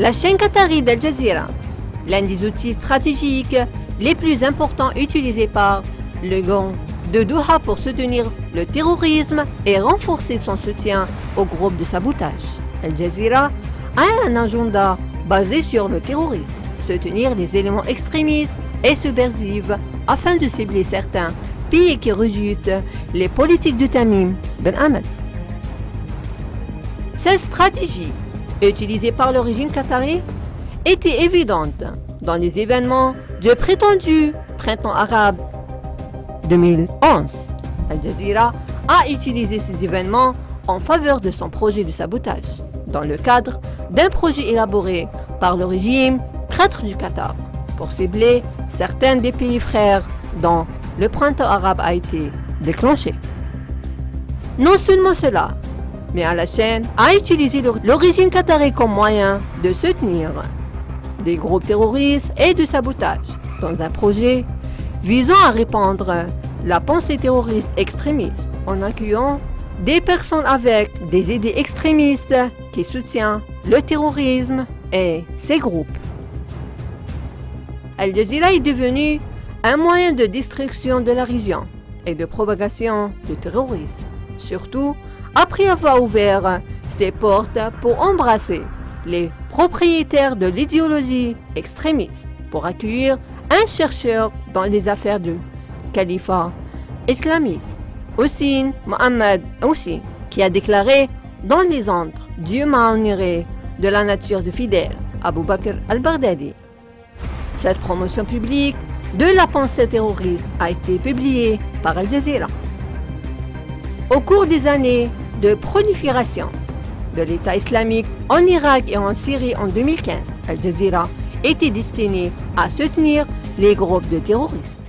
La chaîne qatari d'Al Jazeera, l'un des outils stratégiques les plus importants utilisés par le gang de Doha pour soutenir le terrorisme et renforcer son soutien aux groupes de sabotage. Al Jazeera a un agenda basé sur le terrorisme, soutenir les éléments extrémistes et subversifs afin de cibler certains pays qui rejettent les politiques de Tamim Ben Hamad. Cette stratégie, utilisée par le régime qatari, était évidente dans les événements du prétendu printemps arabe 2011. Al Jazeera a utilisé ces événements en faveur de son projet de sabotage, dans le cadre d'un projet élaboré par le régime traître du Qatar, pour cibler certains des pays frères dont le printemps arabe a été déclenché. Non seulement cela, mais la chaîne a utilisé le régime qatari comme moyen de soutenir des groupes terroristes et de sabotage dans un projet visant à répandre la pensée terroriste extrémiste en accueillant des personnes avec des idées extrémistes qui soutiennent le terrorisme et ses groupes. Al Jazeera est devenu un moyen de destruction de la région et de propagation du terrorisme, surtout après avoir ouvert ses portes pour embrasser les propriétaires de l'idéologie extrémiste, pour accueillir un chercheur dans les affaires du califat islamique, Hussein Mohammed Houssi, qui a déclaré dans les antres « Dieu m'a honoré de la nature de fidèle » Abu Bakr al-Baghdadi. Cette promotion publique de la pensée terroriste a été publiée par Al Jazeera. Au cours des années de prolifération de l'État islamique en Irak et en Syrie en 2015, Al Jazeera était destiné à soutenir les groupes de terroristes.